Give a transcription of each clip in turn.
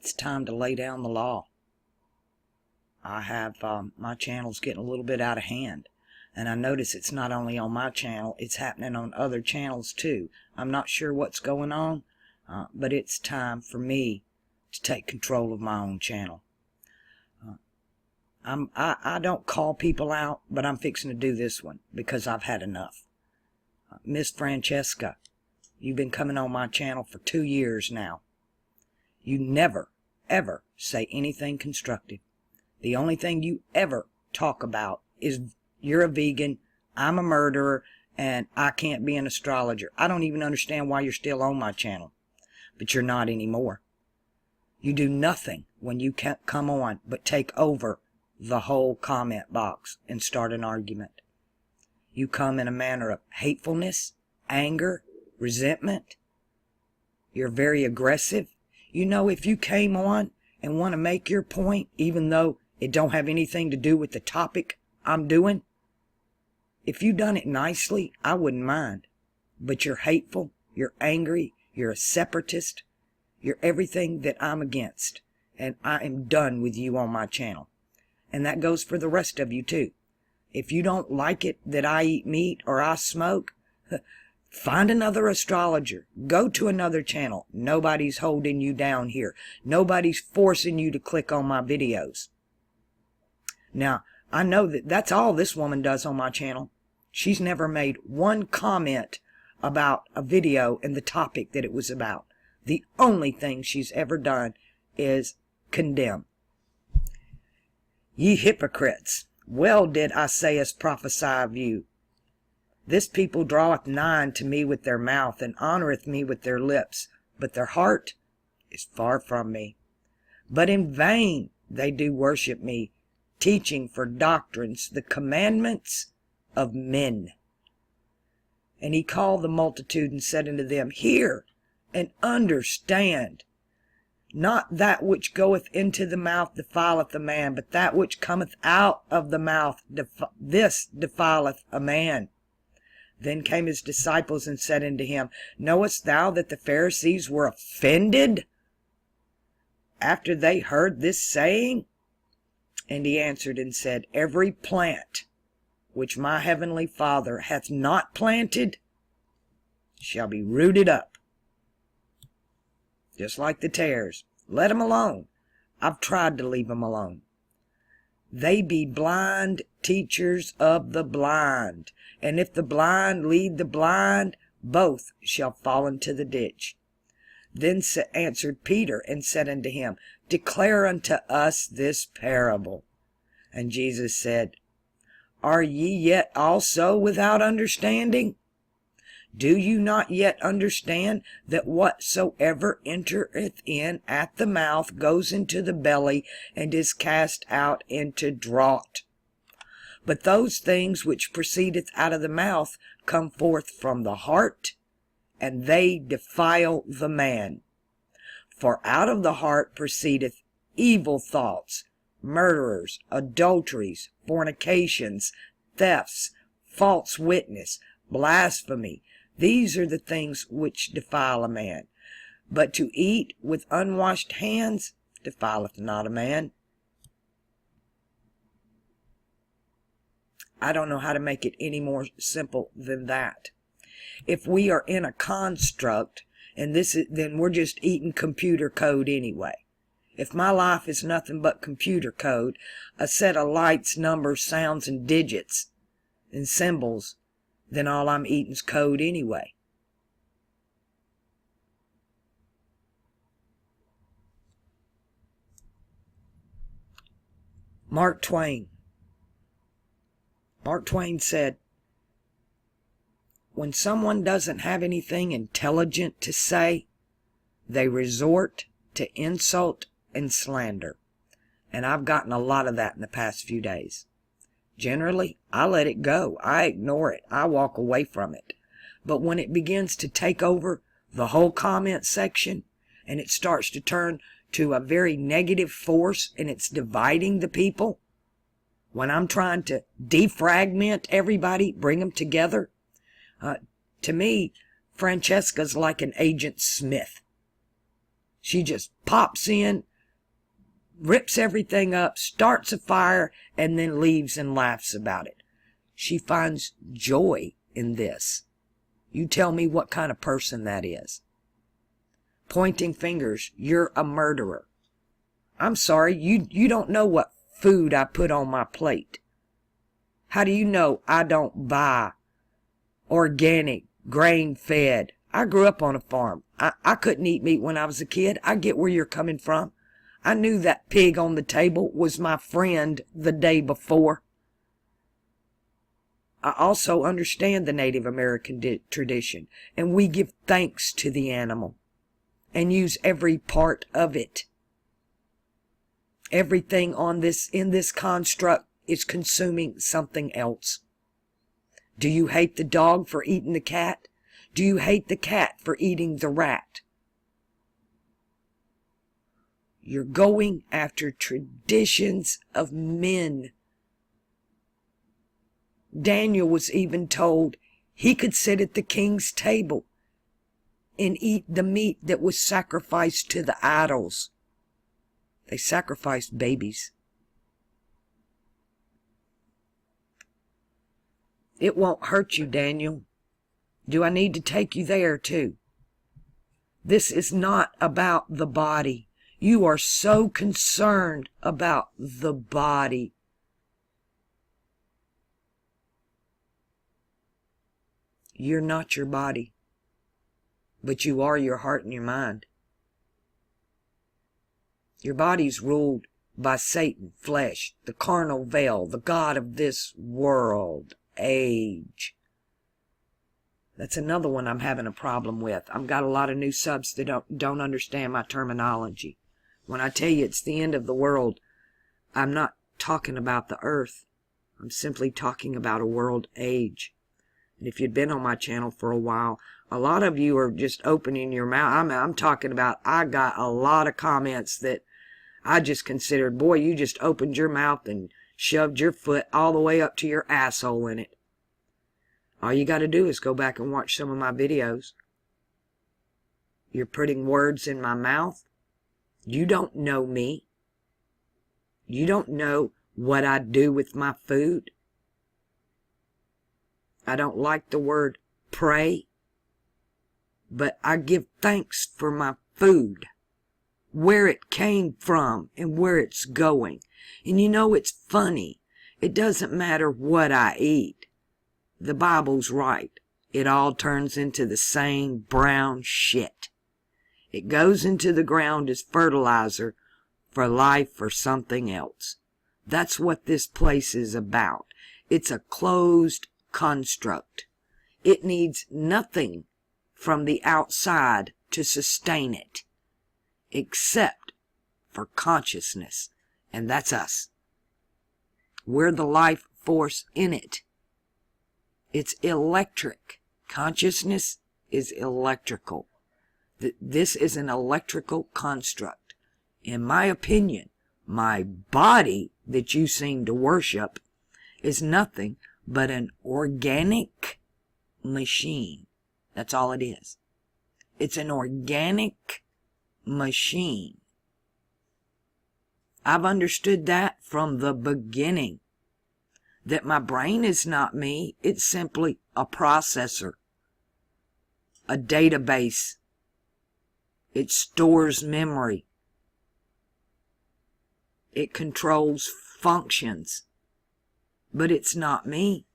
It's time to lay down the law. I have, my channel's getting a little bit out of hand. And I notice it's not only on my channel, it's happening on other channels too. I'm not sure what's going on, but it's time for me to take control of my own channel. I don't call people out, but I'm fixing to do this one because I've had enough. Miss Francesca, you've been coming on my channel for 2 years now. You never, ever say anything constructive. The only thing you ever talk about is you're a vegan, I'm a murderer, and I can't be an astrologer. I don't even understand why you're still on my channel. But you're not anymore. You do nothing when you can't come on but take over the whole comment box and start an argument. You come in a manner of hatefulness, anger, resentment. You're very aggressive. You know, if you came on and want to make your point, even though it don't have anything to do with the topic I'm doing, if you done it nicely, I wouldn't mind. But you're hateful, you're angry, you're a separatist, you're everything that I'm against. And I am done with you on my channel. And that goes for the rest of you too. If you don't like it that I eat meat or I smoke, find another astrologer. Go to another channel. Nobody's holding you down here. Nobody's forcing you to click on my videos. Now, I know that that's all this woman does on my channel. She's never made one comment about a video and the topic that it was about. The only thing she's ever done is condemn. Ye hypocrites, well did Isaiah prophesy of you. This people draweth nigh unto me with their mouth, and honoureth me with their lips, but their heart is far from me. But in vain they do worship me, teaching for doctrines the commandments of men. And he called the multitude and said unto them, Hear and understand. Not that which goeth into the mouth defileth a man, but that which cometh out of the mouth, this defileth a man. Then came his disciples and said unto him, Knowest thou that the Pharisees were offended after they heard this saying? And he answered and said, Every plant which my heavenly Father hath not planted shall be rooted up. Just like the tares. Let them alone. I've tried to leave them alone. They be blind teachers of the blind. And if the blind lead the blind, both shall fall into the ditch. Then answered Peter and said unto him, Declare unto us this parable. And Jesus said, Are ye yet also without understanding? Do you not yet understand that whatsoever entereth in at the mouth goes into the belly, and is cast out into draught? But those things which proceedeth out of the mouth come forth from the heart, and they defile the man. For out of the heart proceedeth evil thoughts, murderers, adulteries, fornications, thefts, false witness, blasphemy. These are the things which defile a man. But to eat with unwashed hands defileth not a man. I don't know how to make it any more simple than that. If we are in a construct, and then we're just eating computer code anyway. If my life is nothing but computer code, a set of lights, numbers, sounds, and digits, and symbols, then all I'm eating's code anyway. Mark Twain. Mark Twain said, when someone doesn't have anything intelligent to say, they resort to insult and slander. And I've gotten a lot of that in the past few days. Generally, I let it go. I ignore it. I walk away from it. But when it begins to take over the whole comment section, and it starts to turn to a very negative force, and it's dividing the people, when I'm trying to defragment everybody, bring them together, to me, Francesca's like an Agent Smith. She just pops in, rips everything up, starts a fire, and then leaves and laughs about it. She finds joy in this. You tell me what kind of person that is. Pointing fingers, you're a murderer. I'm sorry, you don't know what food I put on my plate. How do you know I don't buy organic, grain-fed? I grew up on a farm. I couldn't eat meat when I was a kid. I get where you're coming from. I knew that pig on the table was my friend the day before. I also understand the Native American tradition, and we give thanks to the animal and use every part of it. Everything in this construct is consuming something else. Do you hate the dog for eating the cat? Do you hate the cat for eating the rat? You're going after traditions of men. Daniel was even told he could sit at the king's table and eat the meat that was sacrificed to the idols. They sacrificed babies. It won't hurt you, Daniel. Do I need to take you there too? This is not about the body. You are so concerned about the body. You're not your body, but you are your heart and your mind. Your body's ruled by Satan, flesh, the carnal veil, the god of this world, age. That's another one I'm having a problem with. I've got a lot of new subs that don't understand my terminology. When I tell you it's the end of the world, I'm not talking about the earth. I'm simply talking about a world age. And if you'd been on my channel for a while, a lot of you are just opening your mouth. I'm talking about, I got a lot of comments that I just considered, boy, you just opened your mouth and shoved your foot all the way up to your asshole in it. All you got to do is go back and watch some of my videos. You're putting words in my mouth. You don't know me. You don't know what I do with my food. I don't like the word pray, but I give thanks for my food, where it came from and where it's going. And you know, it's funny. It doesn't matter what I eat. The Bible's right. It all turns into the same brown shit. It goes into the ground as fertilizer for life or something else. That's what this place is about. It's a closed construct. It needs nothing from the outside to sustain it, except for consciousness. And that's us. We're the life force in it. It's electric. Consciousness is electrical. This is an electrical construct. In my opinion, my body that you seem to worship is nothing but an organic machine. That's all it is. It's an organic machine. I've understood that from the beginning. That my brain is not me. It's simply a processor. A database. It stores memory. It controls functions. But it's not me.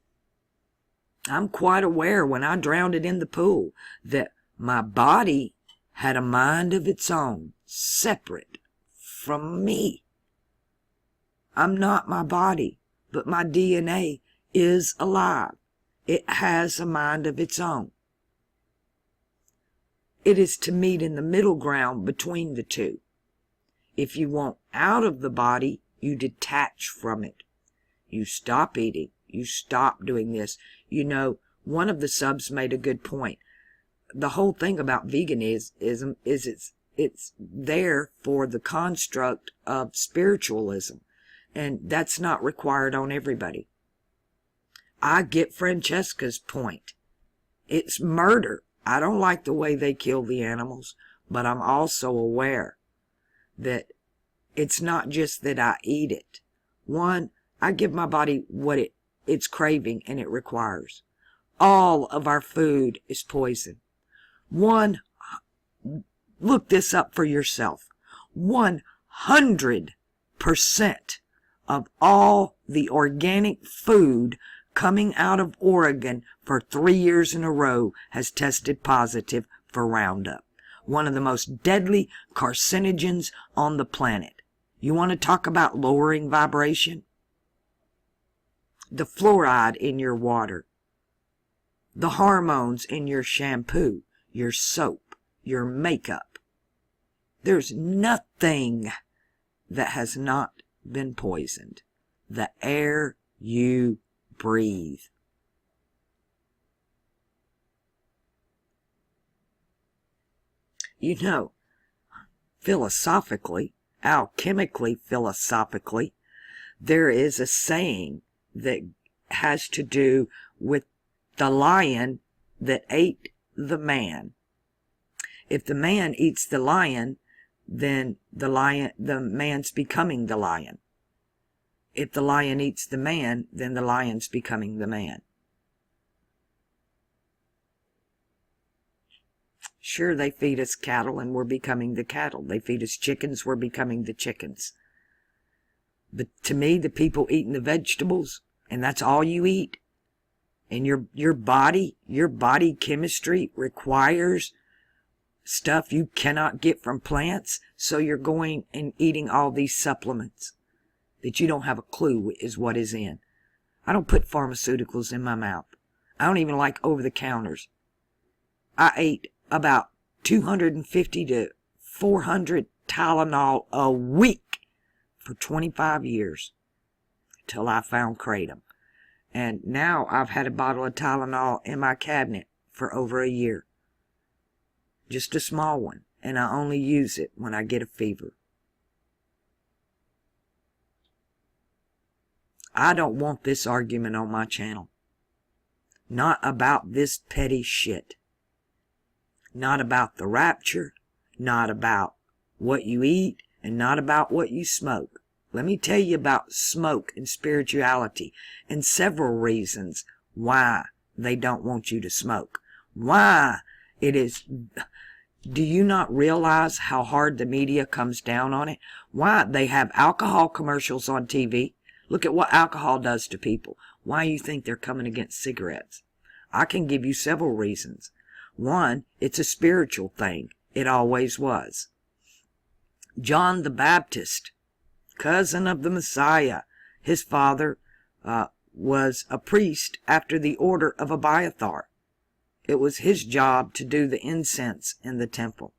I'm quite aware when I drowned it in the pool that my body had a mind of its own, separate from me. I'm not my body, but my DNA is alive. It has a mind of its own. It is to meet in the middle ground between the two. If you want out of the body, you detach from it. You stop eating. You stop doing this. You know, one of the subs made a good point. The whole thing about veganism is it's there for the construct of spiritualism. And that's not required on everybody. I get Francesca's point. It's murder. I don't like the way they kill the animals, but I'm also aware that it's not just that I eat it. One, I give my body what it's craving and it requires. All of our food is poison. Look this up for yourself. 100% of all the organic food coming out of Oregon for 3 years in a row has tested positive for Roundup, one of the most deadly carcinogens on the planet. You want to talk about lowering vibration? The fluoride in your water, the hormones in your shampoo, your soap, your makeup. There's nothing that has not been poisoned. The air you breathe. You know, philosophically, alchemically philosophically, there is a saying that has to do with the lion that ate the man. If the man eats the lion, then the man's becoming the lion. If the lion eats the man, then the lion's becoming the man. Sure, they feed us cattle and we're becoming the cattle. They feed us chickens, we're becoming the chickens. But to me, the people eating the vegetables, and that's all you eat, and your body chemistry requires stuff you cannot get from plants, so you're going and eating all these supplements that you don't have a clue is what is in. I don't put pharmaceuticals in my mouth. I don't even like over-the-counters. I ate about 250 to 400 Tylenol a week for 25 years till I found kratom. And now I've had a bottle of Tylenol in my cabinet for over a year. Just a small one, and I only use it when I get a fever. I don't want this argument on my channel. Not about this petty shit. Not about the rapture, not about what you eat, and not about what you smoke. Let me tell you about smoke and spirituality and several reasons why they don't want you to smoke. Why it is... Do you not realize how hard the media comes down on it? Why they have alcohol commercials on TV? Look at what alcohol does to people. Why you think they're coming against cigarettes? I can give you several reasons. One, it's a spiritual thing. It always was. John the Baptist, cousin of the Messiah, his father was a priest after the order of Abiathar. It was his job to do the incense in the temple.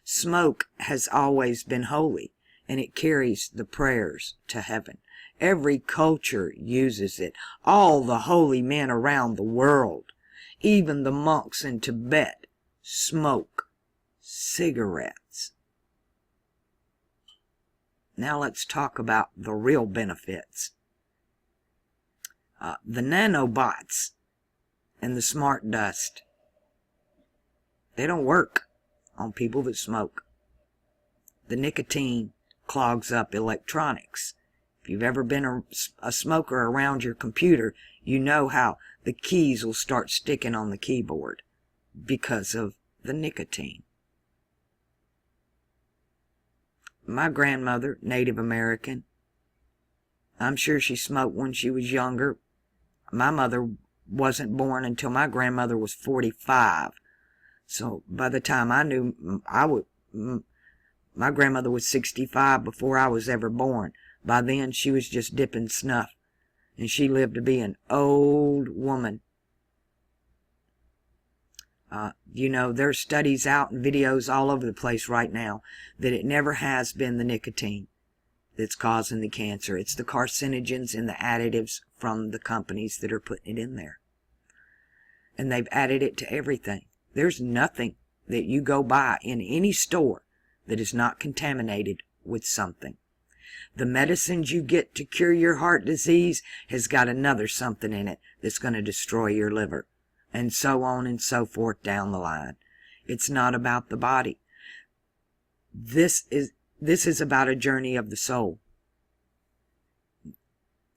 Smoke has always been holy, and it carries the prayers to heaven. Every culture uses it. All the holy men around the world, even the monks in Tibet, smoke cigarettes. Now let's talk about the real benefits. The nanobots and the smart dust. They don't work on people that smoke. The nicotine clogs up electronics. If you've ever been a smoker around your computer, you know how the keys will start sticking on the keyboard because of the nicotine. My grandmother, Native American, I'm sure she smoked when she was younger. My mother wasn't born until my grandmother was 45. So by the time I knew, my grandmother was 65 before I was ever born. By then, she was just dipping snuff, and she lived to be an old woman. You know, there's studies out and videos all over the place right now that it never has been the nicotine that's causing the cancer. It's the carcinogens and the additives from the companies that are putting it in there. And they've added it to everything. There's nothing that you go buy in any store that is not contaminated with something. The medicines you get to cure your heart disease has got another something in it that's going to destroy your liver. And so on and so forth down the line. It's not about the body. This is This is about a journey of the soul.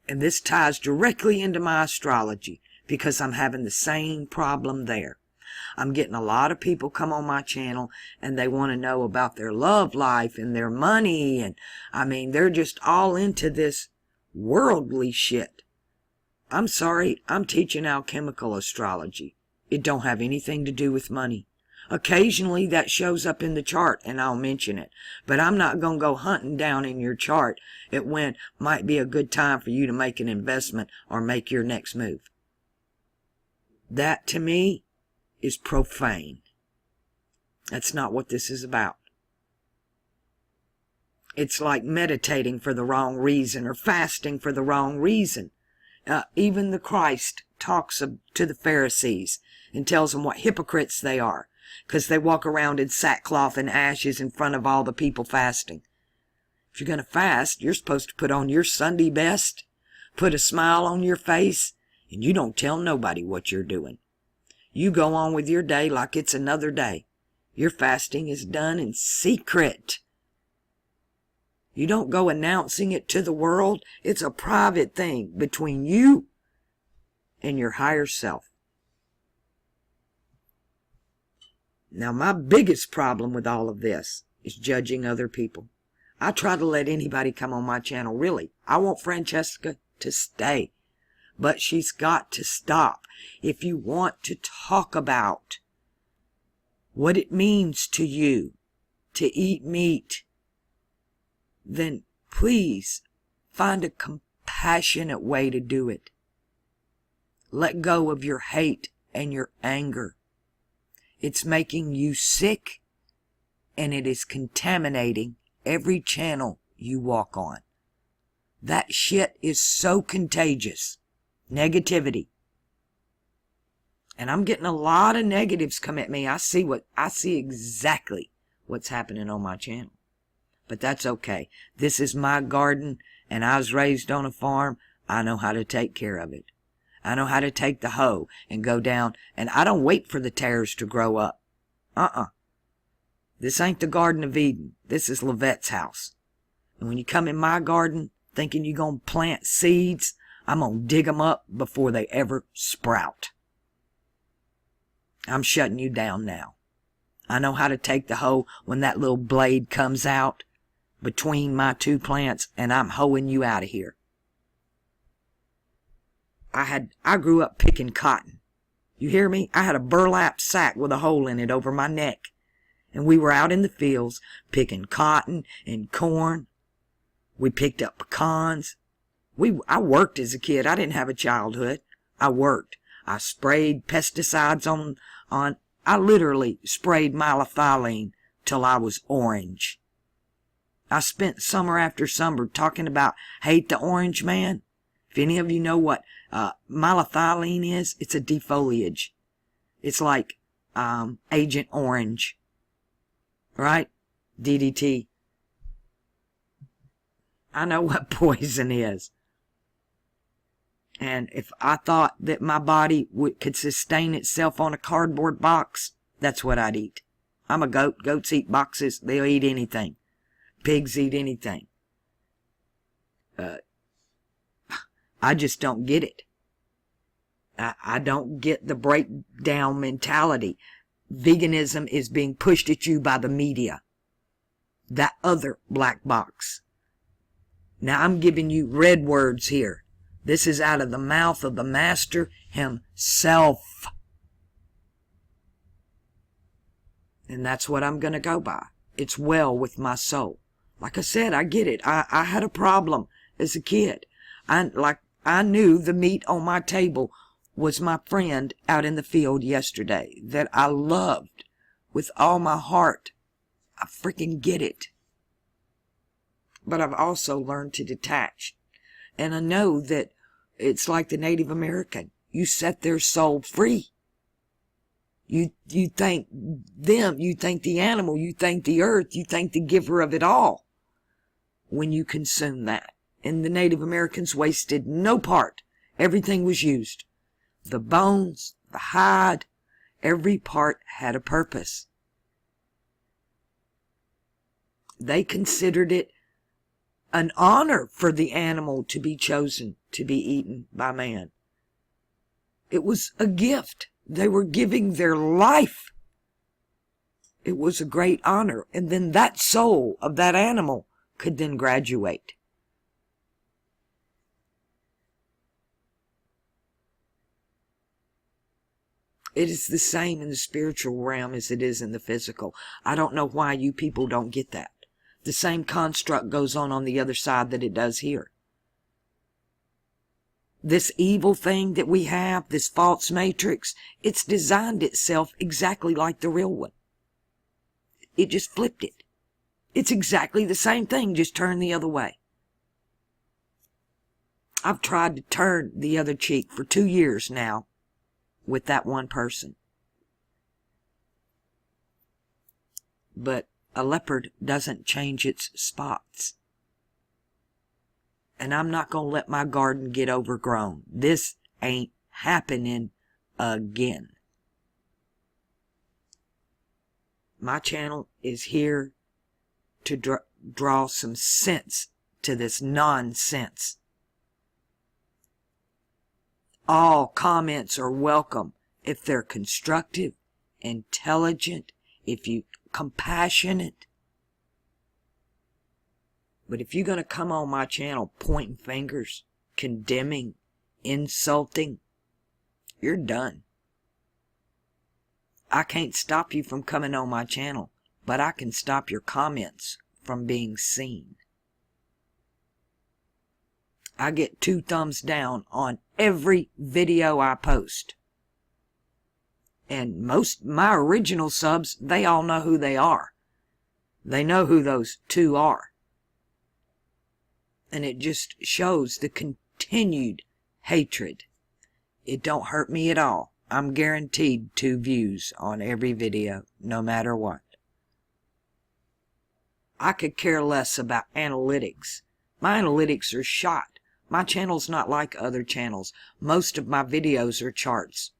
And this ties directly into my astrology because I'm having the same problem there. I'm getting a lot of people come on my channel and they want to know about their love life and their money. And I mean, they're just all into this worldly shit. I'm sorry, I'm teaching alchemical astrology. It don't have anything to do with money. Occasionally that shows up in the chart and I'll mention it. But I'm not going to go hunting down in your chart at when might be a good time for you to make an investment or make your next move. That to me is profane. That's not what this is about. It's like meditating for the wrong reason or fasting for the wrong reason. Even the Christ talks to the Pharisees and tells them what hypocrites they are because they walk around in sackcloth and ashes in front of all the people fasting. If you're going to fast, you're supposed to put on your Sunday best, put a smile on your face, and you don't tell nobody what you're doing. You go on with your day like it's another day. Your fasting is done in secret. You don't go announcing it to the world. It's a private thing between you and your higher self. Now, my biggest problem with all of this is judging other people. I try to let anybody come on my channel, really. I want Francesca to stay, but she's got to stop. If you want to talk about what it means to you to eat meat, then please find a compassionate way to do it. Let go of your hate and your anger. It's making you sick, and it is contaminating every channel you walk on. That shit is so contagious. Negativity. And I'm getting a lot of negatives come at me. I see exactly what's happening on my channel. But that's okay. This is my garden, and I was raised on a farm. I know how to take care of it. I know how to take the hoe and go down, and I don't wait for the tares to grow up. This ain't the Garden of Eden. This is Lavette's house. And when you come in my garden thinking you're going to plant seeds, I'm going to dig them up before they ever sprout. I'm shutting you down now. I know how to take the hoe when that little blade comes out between my two plants, and I'm hoeing you out of here. I grew up picking cotton. You hear me? I had a burlap sack with a hole in it over my neck. And we were out in the fields picking cotton and corn. We picked up pecans. I worked as a kid. I didn't have a childhood. I worked. I sprayed pesticides on I literally sprayed malethylene till I was orange. I spent summer after summer talking about hate the orange man. If any of you know what malethylene is, it's a defoliage. It's like Agent Orange, right? DDT. I know what poison is. And if I thought that my body could sustain itself on a cardboard box, that's what I'd eat. I'm a goat. Goats eat boxes. They'll eat anything. Pigs eat anything. I just don't get it. I don't get the breakdown mentality. Veganism is being pushed at you by the media. That other black box. Now I'm giving you red words here. This is out of the mouth of the master himself. And that's what I'm going to go by. It's well with my soul. Like I said, I get it. I had a problem as a kid. I knew the meat on my table was my friend out in the field yesterday that I loved with all my heart. I freaking get it. But I've also learned to detach. And I know that it's like the Native American. You set their soul free. You thank them, you thank the animal, you thank the earth, you thank the giver of it all when you consume that. And the Native Americans wasted no part. Everything was used. The bones, the hide, every part had a purpose. They considered it an honor for the animal to be chosen to be eaten by man. It was a gift. They were giving their life. It was a great honor. And then that soul of that animal could then graduate. It is the same in the spiritual realm as it is in the physical. I don't know why you people don't get that. The same construct goes on the other side that it does here. This evil thing that we have, this false matrix, it's designed itself exactly like the real one. It just flipped it. It's exactly the same thing, just turned the other way. I've tried to turn the other cheek for 2 years now with that one person. But a leopard doesn't change its spots. And I'm not going to let my garden get overgrown. This ain't happening again. My channel is here to draw some sense to this nonsense. All comments are welcome if they're constructive, intelligent, if you compassionate. But if you're going to come on my channel pointing fingers, condemning, insulting, you're done. I can't stop you from coming on my channel, but I can stop your comments from being seen. I get 2 thumbs down on every video I post. And my original subs, they all know who they are. They know who those 2 are. And it just shows the continued hatred. It don't hurt me at all. I'm guaranteed 2 views on every video, no matter what. I could care less about analytics. My analytics are shot. My channel's not like other channels. Most of my videos are charts.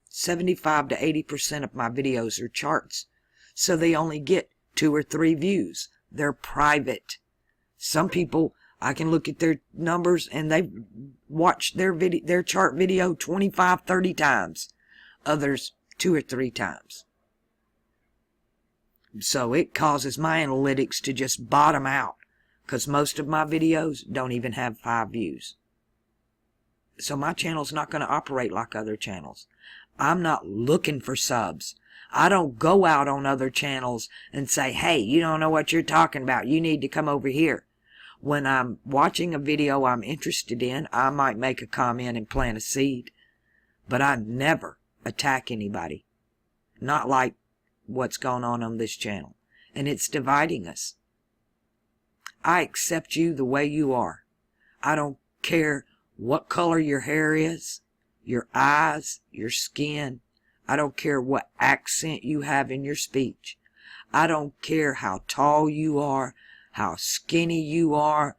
75 to 80% of my videos are charts. So they only get 2 or 3 views. They're private. Some people, I can look at their numbers and they've watched their chart video 25, 30 times. Others 2 or 3 times. So it causes my analytics to just bottom out. Because most of my videos don't even have 5 views. So my channel's not going to operate like other channels. I'm not looking for subs. I don't go out on other channels and say, hey, you don't know what you're talking about. You need to come over here. When I'm watching a video I'm interested in, I might make a comment and plant a seed. But I never attack anybody. Not like what's going on this channel. And it's dividing us. I accept you the way you are. I don't care what color your hair is, your eyes, your skin. I don't care what accent you have in your speech. I don't care how tall you are, how skinny you are,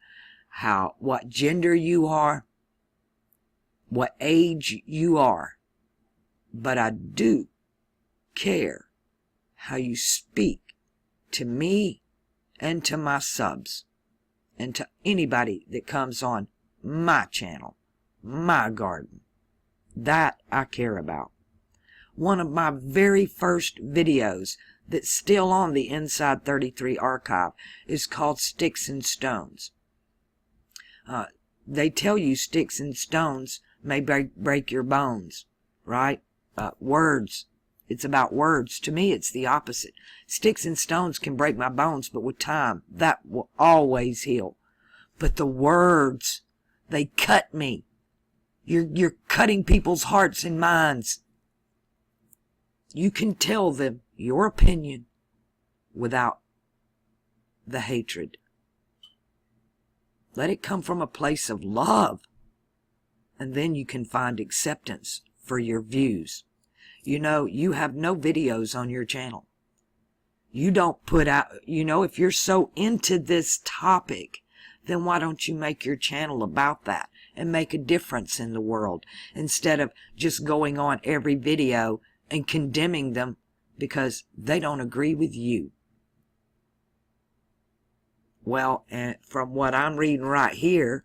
what gender you are, what age you are. But I do care how you speak to me and to my subs. And to anybody that comes on my channel, my garden. That I care about. One of my very first videos that's still on the Inside 33 archive is called Sticks and Stones. They tell you sticks and stones may break your bones, right? Words. It's about words. To me, it's the opposite. Sticks and stones can break my bones, but with time, that will always heal. But the words, they cut me. You're cutting people's hearts and minds. You can tell them your opinion without the hatred. Let it come from a place of love. And then you can find acceptance for your views. You know, you have no videos on your channel. You don't put out, if you're so into this topic, then why don't you make your channel about that and make a difference in the world instead of just going on every video and condemning them because they don't agree with you. Well, and from what I'm reading right here,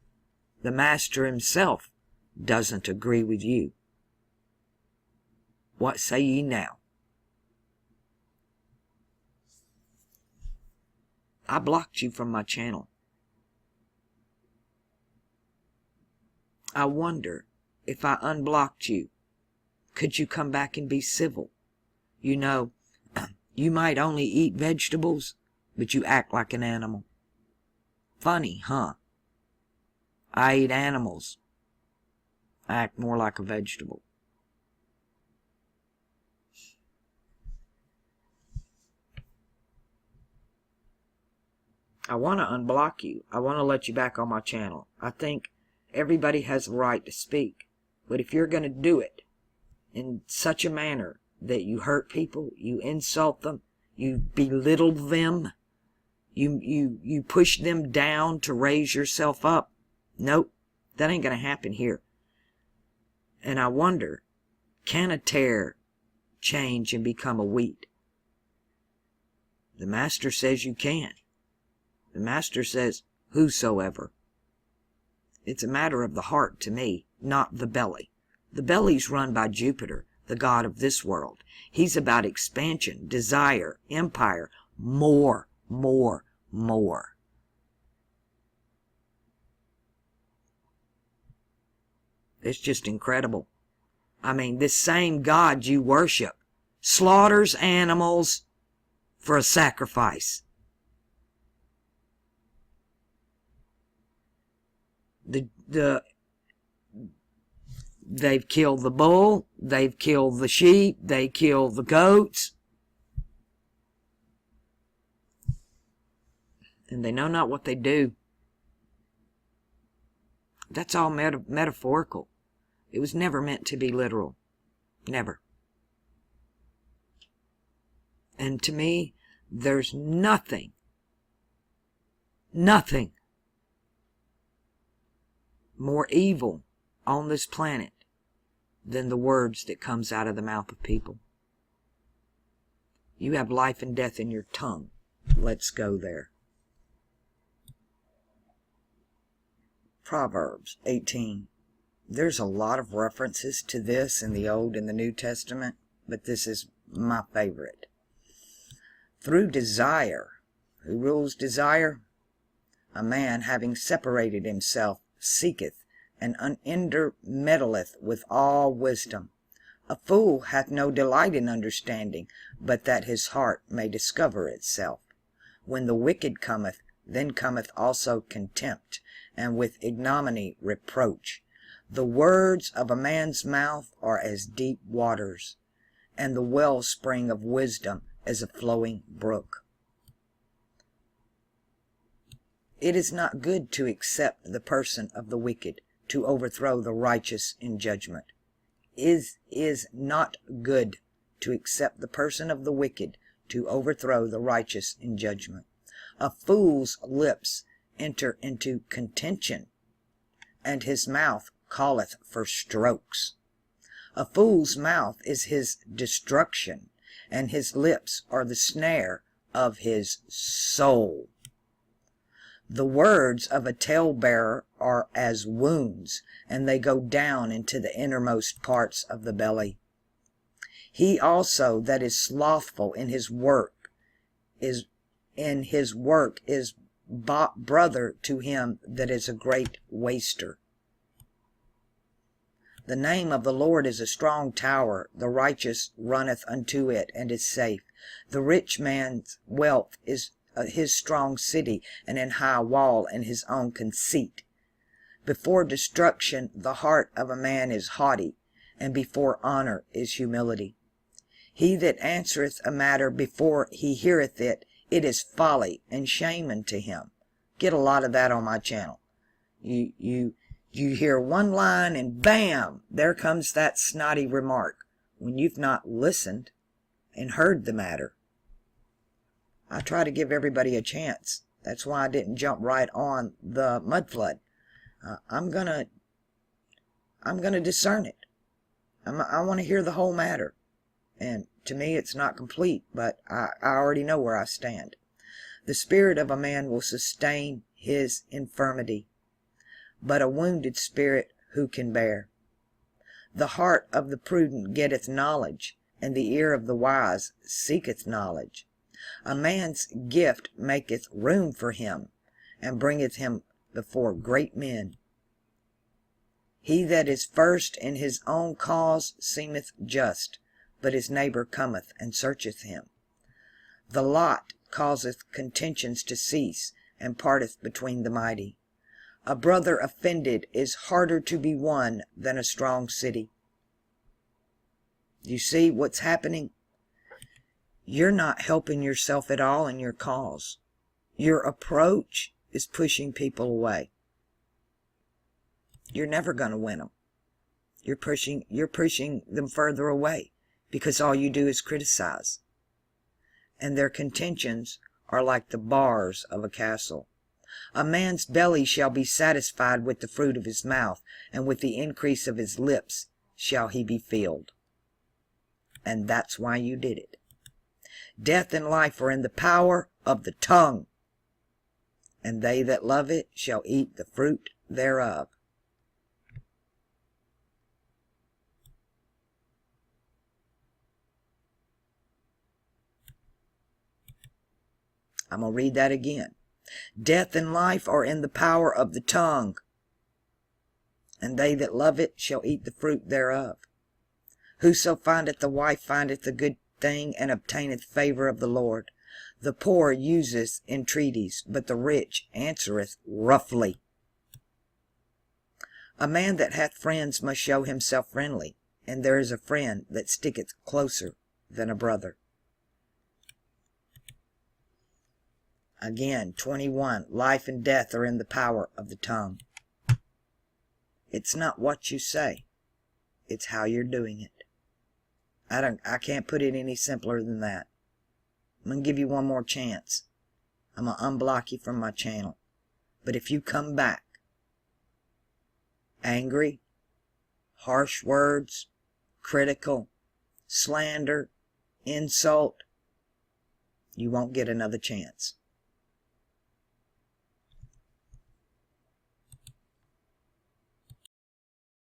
the master himself doesn't agree with you. What say ye now? I blocked you from my channel. I wonder, if I unblocked you, could you come back and be civil? You know, you might only eat vegetables, but you act like an animal. Funny, huh? I eat animals. I act more like a vegetable. I want to unblock you. I want to let you back on my channel. I think everybody has a right to speak. But if you're going to do it in such a manner that you hurt people, you insult them, you belittle them, you push them down to raise yourself up, nope, that ain't going to happen here. And I wonder, can a tare change and become a wheat? The master says you can. The master says, whosoever. It's a matter of the heart to me, not the belly. The belly's run by Jupiter, the god of this world. He's about expansion, desire, empire, more, more, more. It's just incredible. I mean, this same God you worship slaughters animals for a sacrifice. They've killed the bull, they've killed the sheep, they kill the goats, and they know not what they do. That's all metaphorical. It was never meant to be literal. Never. And to me, there's nothing more evil on this planet than the words that comes out of the mouth of people. You have life and death in your tongue. Let's go there. Proverbs 18. There's a lot of references to this in the Old and the New Testament, but this is my favorite. Through desire, who rules desire? A man having separated himself seeketh and intermeddleth with all wisdom. A fool hath no delight in understanding, but that his heart may discover itself. When the wicked cometh, then cometh also contempt, and with ignominy reproach. The words of a man's mouth are as deep waters, and the wellspring of wisdom as a flowing brook. It is not good to accept the person of the wicked, to overthrow the righteous in judgment. It is not good to accept the person of the wicked, to overthrow the righteous in judgment. A fool's lips enter into contention, and his mouth calleth for strokes. A fool's mouth is his destruction, and his lips are the snare of his soul. The words of a talebearer are as wounds, and they go down into the innermost parts of the belly. He also that is slothful in his work is brother to him that is a great waster. The name of the Lord is a strong tower, the righteous runneth unto it, and is safe. The rich man's wealth is his strong city, and an high wall in his own conceit. Before destruction the heart of a man is haughty, and before honor is humility. He that answereth a matter before he heareth it, it is folly and shame unto him. Get a lot of that on my channel. You hear one line and bam, there comes that snotty remark, when you've not listened and heard the matter. I try to give everybody a chance. That's why I didn't jump right on the mud flood. I'm gonna discern it. I want to hear the whole matter. And to me, it's not complete, but I already know where I stand. The spirit of a man will sustain his infirmity, but a wounded spirit who can bear? The heart of the prudent getteth knowledge, and the ear of the wise seeketh knowledge. A man's gift maketh room for him, and bringeth him before great men. He that is first in his own cause seemeth just, but his neighbor cometh and searcheth him. The lot causeth contentions to cease, and parteth between the mighty. A brother offended is harder to be won than a strong city. You see what's happening? You're not helping yourself at all in your cause. Your approach is pushing people away. You're never going to win them. You're pushing them further away, because all you do is criticize. And their contentions are like the bars of a castle. A man's belly shall be satisfied with the fruit of his mouth, and with the increase of his lips shall he be filled. And that's why you did it. Death and life are in the power of the tongue, and they that love it shall eat the fruit thereof. I'm going to read that again. Death and life are in the power of the tongue, and they that love it shall eat the fruit thereof. Whoso findeth a wife findeth a good thing, and obtaineth favor of the Lord. The poor useth entreaties, but the rich answereth roughly. A man that hath friends must show himself friendly, and there is a friend that sticketh closer than a brother. Again, 21. Life and death are in the power of the tongue. It's not what you say, it's how you're doing it. I can't put it any simpler than that. I'm going to give you one more chance. I'm going to unblock you from my channel. But if you come back angry, harsh words, critical, slander, insult, you won't get another chance.